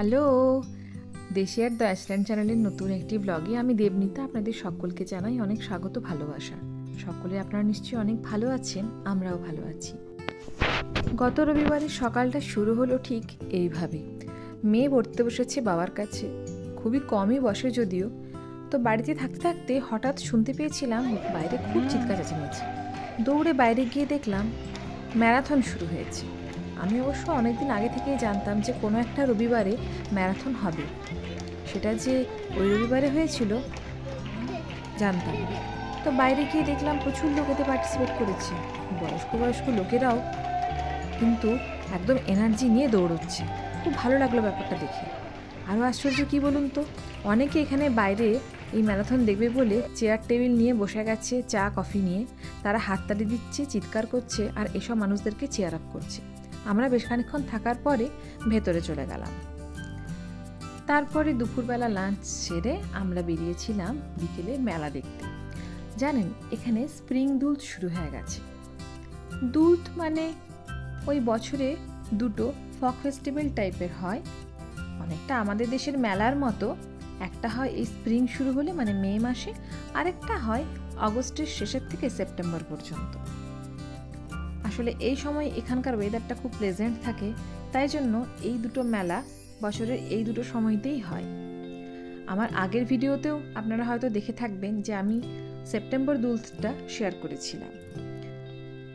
Hello, দেশি are the Iceland চ্যানেলের নতুন একটি ব্লগে আমি দেবনীতা আপনাদের সকলকে জানাই অনেক স্বাগত, ভালোবাসা। সকলে আপনারা নিশ্চয়ই অনেক ভালো আছেন, আমরাও ভালো আছি। গত রবিবারের সকালটা শুরু হলো ঠিক এইভাবে। মেয়ে পড়তে বসেছে বাবার কাছে, খুবই কমই বসে যদিও। তো বাড়িতে থাকতে থাকতে হঠাৎ শুনতে পেয়েছিলাম বাইরে খুব চিৎকার চেঁচামেচি। দৌড়ে বাইরে গিয়ে দেখলাম ম্যারাথন শুরু হয়েছে। আমি অবশ্য অনেকদিন আগে থেকেই জানতাম যে কোনো একটা রবিবারে ম্যারাথন হবে। সেটা যে ওই রবিবারে হয়েছিল জানতাম। তো বাইরে গিয়ে দেখলাম প্রচুর লোক এতে পার্টিসিপেট করেছে, বয়স্ক লোকেরাও কিন্তু একদম এনার্জি নিয়ে দৌড়চ্ছে। খুব ভালো লাগলো ব্যাপারটা দেখে। আরও আশ্চর্য কী বলুন তো, অনেকে এখানে বাইরে এই ম্যারাথন দেখবে বলে চেয়ার টেবিল নিয়ে বসে গেছে, চা কফি নিয়ে। তারা হাততালি দিচ্ছে, চিৎকার করছে আর এসব মানুষদেরকে চেয়ার আপ করছে। আমরা বেশ খানিকক্ষণ থাকার পরে ভেতরে চলে গেলাম। তারপরে দুপুরবেলা লাঞ্চ সেরে আমরা বেরিয়েছিলাম বিকেলে মেলা দেখতে। জানেন, এখানে স্প্রিং দুলথ শুরু হয়ে গেছে। দুলথ মানে ওই বছরে দুটো ফক ফেস্টিভ্যাল টাইপের হয়, অনেকটা আমাদের দেশের মেলার মতো। একটা হয় এই স্প্রিং শুরু হলে মানে মে মাসে, আরেকটা হয় অগস্টের শেষের থেকে সেপ্টেম্বর পর্যন্ত। আসলে এই সময় এখানকার ওয়েদারটা খুব প্লেজেন্ট থাকে, তাই জন্য এই দুটো মেলা বছরের এই দুটো সময়তেই হয়। আমার আগের ভিডিওতেও আপনারা হয়তো দেখে থাকবেন যে আমি সেপ্টেম্বর দুলথটা শেয়ার করেছিলাম।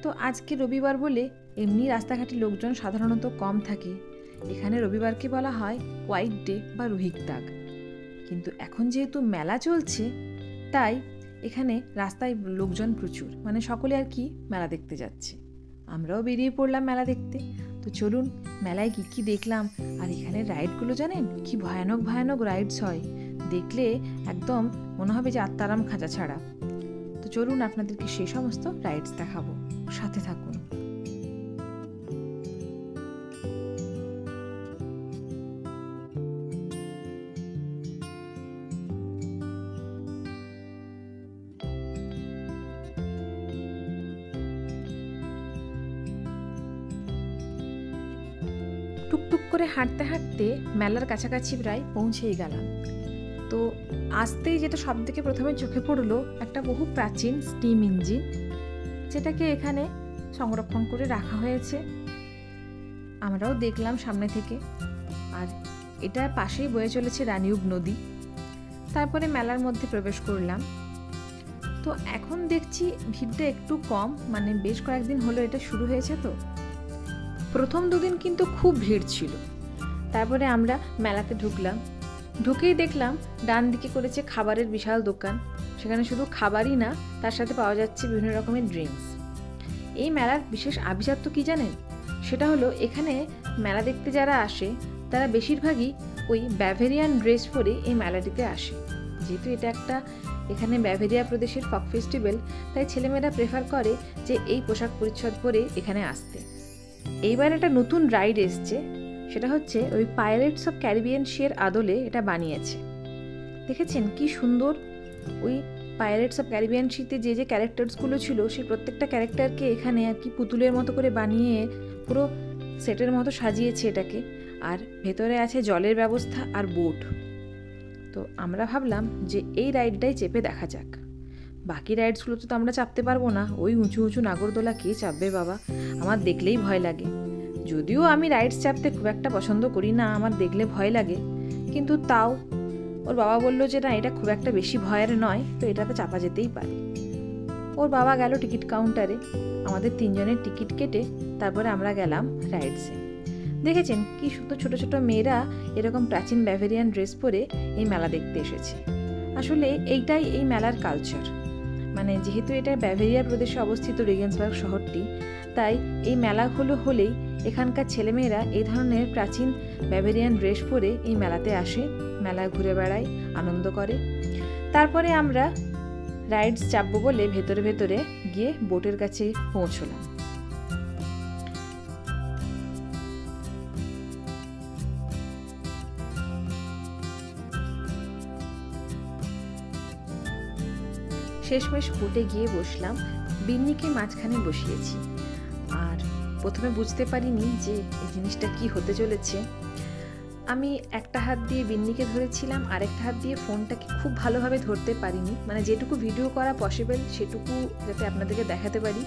তো আজকে রবিবার বলে এমনি রাস্তাঘাটে লোকজন সাধারণত কম থাকে। এখানে রবিবারকে বলা হয় হোয়াইট ডে বা রোহিত দাগ। কিন্তু এখন যেহেতু মেলা চলছে তাই এখানে রাস্তায় লোকজন প্রচুর, মানে সকলে আর কি মেলা দেখতে যাচ্ছে। আমরাও বেরিয়ে পড়লাম মেলা দেখতে। তো চলুন মেলায় কি দেখলাম। আর এখানে রাইডগুলো জানেন কি ভয়ানক ভয়ানক রাইডস হয়, দেখলে একদম মনে হবে যে আত্মারাম খাঁচা ছাড়া। তো চলুন আপনাদেরকে সেই সমস্ত রাইডস দেখাবো, সাথে থাকুন। টুকটুক করে হাঁটতে হাঁটতে মেলার কাছাকাছি প্রায় পৌঁছেই গেলাম। তো আসতেই যেটা সব থেকে প্রথমে চোখে পড়লো একটা বহু প্রাচীন স্টিম ইঞ্জিন, যেটাকে এখানে সংরক্ষণ করে রাখা হয়েছে। আমরাও দেখলাম সামনে থেকে। আর এটার পাশেই বয়ে চলেছে রানিউব নদী। তারপরে মেলার মধ্যে প্রবেশ করলাম। তো এখন দেখছি ভিড়টা একটু কম, মানে বেশ কয়েকদিন হলো এটা শুরু হয়েছে। তো প্রথম দুদিন কিন্তু খুব ভিড় ছিল। তারপরে আমরা মেলাতে ঢুকলাম। ঢুকেই দেখলাম ডান দিকে করেছে খাবারের বিশাল দোকান। সেখানে শুধু খাবারই না, তার সাথে পাওয়া যাচ্ছে বিভিন্ন রকমের ড্রিঙ্কস। এই মেলার বিশেষ আভিজাত্য কি জানেন? সেটা হলো এখানে মেলা দেখতে যারা আসে তারা বেশিরভাগই ওই ব্যাভেরিয়ান ড্রেস পরে এই মেলাটিতে আসে। যেহেতু এটা একটা এখানে ব্যাভেরিয়া প্রদেশের ফক ফেস্টিভ্যাল, তাই ছেলেমেয়েরা প্রেফার করে যে এই পোশাক পরিচ্ছদ পরে এখানে আসতে। এইবার একটা নতুন রাইড এসছে, সেটা হচ্ছে ওই পাইরেটস অফ ক্যারিবিয়ান সির আদলে এটা বানিয়েছে। দেখেছেন কি সুন্দর? ওই পাইরেটস অফ ক্যারিবিয়ান সিতে যে ক্যারেক্টার্সগুলো ছিল সেই প্রত্যেকটা ক্যারেক্টারকে এখানে আর কি পুতুলের মতো করে বানিয়ে পুরো সেটের মতো সাজিয়েছে এটাকে। আর ভেতরে আছে জলের ব্যবস্থা আর বোট। তো আমরা ভাবলাম যে এই রাইডটাই চেপে দেখা যাক। বাকি রাইডসগুলোতে তো আমরা চাপতে পারবো না, ওই উঁচু উঁচু নাগরদোলা কে চাপবে বাবা, আমার দেখলেই ভয় লাগে। যদিও আমি রাইডস চাপতে খুব একটা পছন্দ করি না, আমার দেখলে ভয় লাগে, কিন্তু তাও ওর বাবা বললো যে না, এটা খুব একটা বেশি ভয়ের নয়, তো এটাতে চাপা যেতেই পারে। ওর বাবা গেল টিকিট কাউন্টারে, আমাদের তিনজনের টিকিট কেটে তারপরে আমরা গেলাম রাইডসে। দেখেছেন কি সুন্দর ছোট ছোট মেয়েরা এরকম প্রাচীন ব্যাভেরিয়ান ড্রেস পরে এই মেলা দেখতে এসেছে। আসলে এইটাই এই মেলার কালচার। মানে যেহেতু এটা ব্যাভেরিয়া প্রদেশে অবস্থিত রেগেন্সবার্গ শহরটি, তাই এই মেলা হলেই এখানকার ছেলেমেয়েরা এই ধরনের প্রাচীন ব্যাভেরিয়ান ড্রেস পরে এই মেলাতে আসে, মেলায় ঘুরে বেড়ায়, আনন্দ করে। তারপরে আমরা রাইডস চাপবো বলে ভেতরে গিয়ে বোটের কাছে পৌঁছলাম। শেষমেশ বোটে গিয়ে বসলাম। বিন্নিকে মাঝখানে বসিয়েছি। আর প্রথমে বুঝতে পারিনি যে এই জিনিসটা কি হতে চলেছে। আমি একটা হাত দিয়ে বিন্নিকে ধরেছিলাম, আরেকটা হাত দিয়ে ফোনটাকে খুব ভালোভাবে ধরতে পারিনি, মানে যেটুকু ভিডিও করা পসিবল সেটুকু যাতে আপনাদেরকে দেখাতে পারি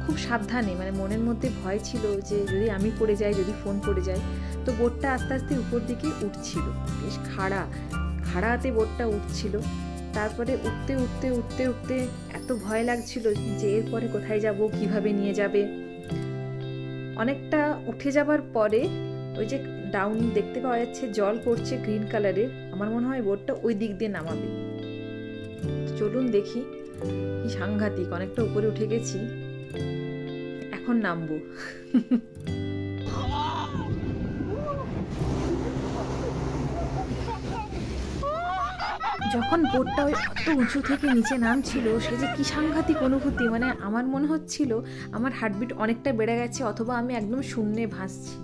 খুব সাবধানে, মানে মনের মধ্যে ভয় ছিল যে যদি আমি পড়ে যাই, যদি ফোন পড়ে যায়। তো বোটটা আস্তে আস্তে উপর দিকে উঠছিল, বেশ খাড়াতে বোটটা উঠছিল। তারপরে উঠতে উঠতে উঠতে উঠতে এত ভয় লাগছিল যে এরপরে কোথায় যাব, কিভাবে নিয়ে যাবে। অনেকটা উঠে যাবার পরে ওই যে ডাউন দেখতে পাওয়া যাচ্ছে, জল পড়ছে গ্রিন কালারের, আমার মনে হয় বোটটা ওই দিক দিয়ে নামাবে। চলুন দেখি, কি সাংঘাতিক, অনেকটা উপরে উঠে গেছি, এখন নামবো। যখন বোটটা ওই অত উঁচু থেকে নিচে নামছিল, সে যে কি সাংঘাতিক অনুভূতি, মানে আমার মনে হচ্ছিল আমার হার্টবিট অনেকটা বেড়ে গেছে, অথবা আমি একদম শূন্যে ভাসছি।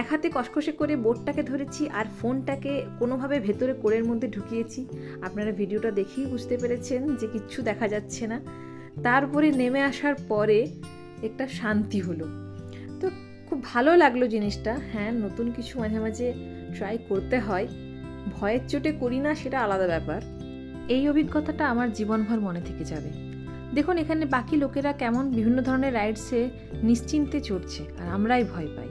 এক হাতে কষকষে করে বোটটাকে ধরেছি আর ফোনটাকে কোনোভাবে ভেতরে কোরের মধ্যে ঢুকিয়েছি। আপনারা ভিডিওটা দেখেই বুঝতে পেরেছেন যে কিচ্ছু দেখা যাচ্ছে না। তারপরে নেমে আসার পরে একটা শান্তি হলো, তো খুব ভালো লাগলো জিনিসটা। হ্যাঁ, নতুন কিছু মাঝে মাঝে ট্রাই করতে হয়, ভয়ের চোটে করি না সেটা আলাদা ব্যাপার। এই অভিজ্ঞতাটা আমার জীবনভর মনে থেকে যাবে। দেখুন এখানে বাকি লোকেরা কেমন বিভিন্ন ধরনের রাইডসে নিশ্চিন্তে চড়ছে, আর আমরাই ভয় পাই।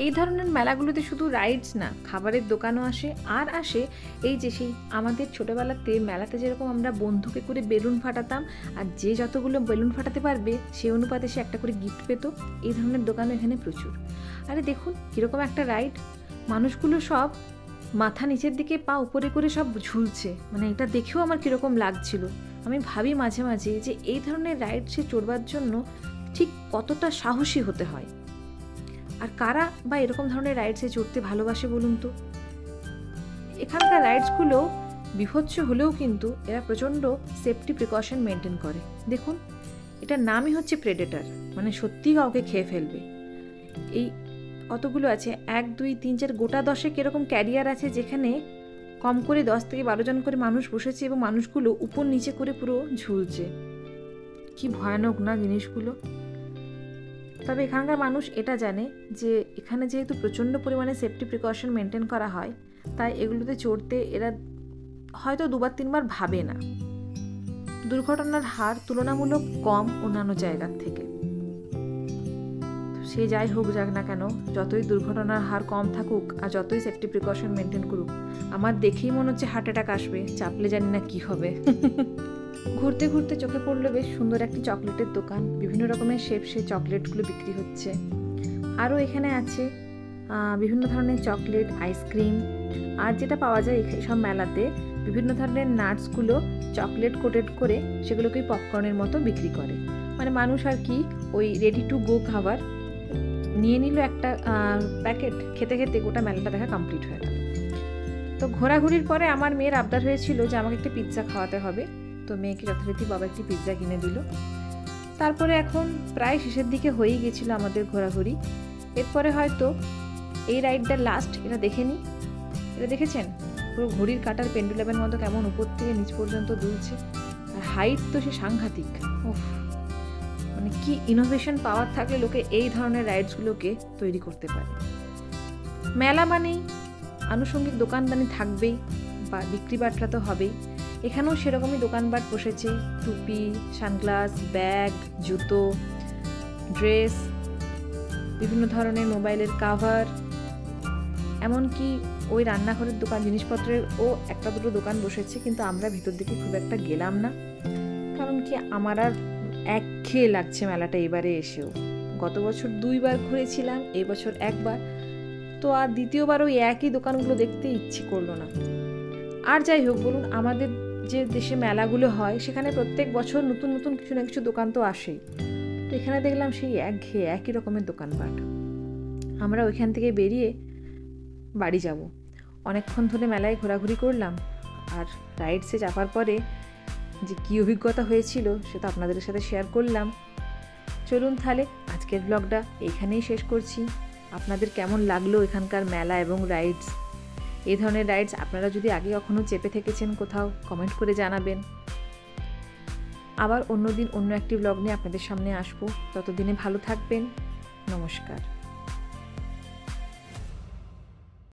এই ধরনের মেলাগুলোতে শুধু রাইডস না, খাবারের দোকানও আসে, আর আসে এই যে সেই আমাদের ছোটোবেলাতে মেলাতে যেরকম আমরা বন্ধুকে করে বেলুন ফাটাতাম, আর যে যতগুলো বেলুন ফাটাতে পারবে সেই অনুপাতে সে একটা করে গিফট পেত। এই ধরনের দোকানও এখানে প্রচুর। আরে দেখুন কীরকম একটা রাইড, মানুষগুলো সব মাথা নিচের দিকে পা উপরে করে সব ঝুলছে, মানে এটা দেখেও আমার কীরকম লাগছিল। আমি ভাবি মাঝে মাঝে যে এই ধরনের রাইডসে চড়বার জন্য ঠিক কতটা সাহসী হতে হয়, আর কারা বা এরকম ধরনের রাইডসে চড়তে ভালোবাসে বলুন তো। এখানকার রাইডসগুলো বিভৎস হলেও কিন্তু এরা প্রচণ্ড সেফটি প্রিকশন মেনটেন করে। দেখুন এটার নামই হচ্ছে প্রেডেটার, মানে সত্যিই কাউকে খেয়ে ফেলবে। এই কতগুলো আছে, 1 2 3 4 গোটা 10 এরকম ক্যারিয়ার আছে, যেখানে কম করে 10 থেকে 12 জন করে মানুষ বসেছে এবং মানুষগুলো উপর নিচে করে পুরো ঝুলছে। কি ভয়ানক না জিনিসগুলো। তবে এখানকার মানুষ এটা জানে যে এখানে যেহেতু প্রচণ্ড পরিমাণে সেফটি প্রিকশন মেনটেন করা হয়, তাই এগুলোতে চড়তে এরা হয়তো 2-3 বার ভাবে না। দুর্ঘটনার হার তুলনামূলক কম অন্যান্য জায়গার থেকে। সে যাই হোক যাক না কেন, যতই দুর্ঘটনার হার কম থাকুক আর যতই সেফটি প্রিকশন মেনটেন করুক, আমার দেখেই মনে হচ্ছে হার্ট অ্যাটাক আসবে, চাপলে জানি না কি হবে। ঘুরতে ঘুরতে চোখে পড়লো বেশ সুন্দর একটি চকলেটের দোকান, বিভিন্ন রকমের শেপসে চকলেটগুলো বিক্রি হচ্ছে। আরও এখানে আছে বিভিন্ন ধরনের চকলেট, আইসক্রিম, আর যেটা পাওয়া যায় সব মেলাতে বিভিন্ন ধরনের নাটসগুলো চকলেট কোটেড করে সেগুলোকেই পপকর্নের মতো বিক্রি করে। মানে মানুষ আর কি ওই রেডি টু গো খাবার নিয়ে নিল একটা প্যাকেট, খেতে খেতে গোটা মেলাটা দেখা কমপ্লিট হয়ে গেল। তো ঘোরাঘুরির পরে আমার মেয়ের আবদার হয়েছিল যে আমাকে একটা পিৎজা খাওয়াতে হবে, তো মেয়েকে যথারীতি বাবা একটি পিৎজা কিনে দিল। তারপরে এখন প্রায় শেষের দিকে হয়েই গেছিলো আমাদের ঘোরাঘুরি। এরপরে হয়তো এই রাইডটার লাস্ট, এটা দেখে নিই। এটা দেখেছেন পুরো ঘড়ির কাঁটার পেন্ডুলামের মতো কেমন উপর থেকে নিচ পর্যন্ত দুলছে, আর হাইট তো সে সাংঘাতিক। মানে কি ইনোভেশন পাওয়ার থাকলে লোকে এই ধরনের রাইডসগুলোকে তৈরি করতে পারে। মেলা মানেই আনুষঙ্গিক দোকানদানি থাকবেই, বা বিক্রি বাট্টা তো হবেই। এখানেও সেরকমই দোকানপাট বসেছে, টুপি, সানগ্লাস, ব্যাগ, জুতো, ড্রেস, বিভিন্ন ধরনের মোবাইলের কাভার, এমনকি ওই রান্নাঘরের দোকান, জিনিসপত্রের ও একটা দুটো দোকান বসেছে, কিন্তু আমরা ভিতর দিকে খুব একটা গেলাম না, কারণ কি আমার আর একঘেয়ে লাগছে মেলাটা এবারে এসেও। গত বছর 2 বার ঘুরেছিলাম, এই বছর 1 বার, তো আর দ্বিতীয়বার ওই একই দোকানগুলো দেখতে ইচ্ছে করলো না। আর যাই হোক বলুন, আমাদের যে দেশে মেলাগুলো হয় সেখানে প্রত্যেক বছর নতুন নতুন কিছু না কিছু দোকান তো আসেই, তো এখানে দেখলাম সেই একঘেয়ে একই রকমের দোকানপাট। আমরা ওইখান থেকে বেরিয়ে বাড়ি যাব। অনেকক্ষণ ধরে মেলায় ঘোরাঘুরি করলাম, আর রাইডসে চাপার পরে যে কী অভিজ্ঞতা হয়েছিল সেটা আপনাদের সাথে শেয়ার করলাম। চলুন তাহলে আজকের ব্লগটা এইখানেই শেষ করছি। আপনাদের কেমন লাগলো এখানকার মেলা এবং রাইডস? এই ধরনের রাইডস আপনারা যদি আগে কখনো চেপে থেকেছেন কোথাও, কমেন্ট করে জানাবেন। আবার অন্য দিন অন্য একটি ব্লগ নিয়ে আপনাদের সামনে আসবো। ততদিনে ভালো থাকবেন। নমস্কার।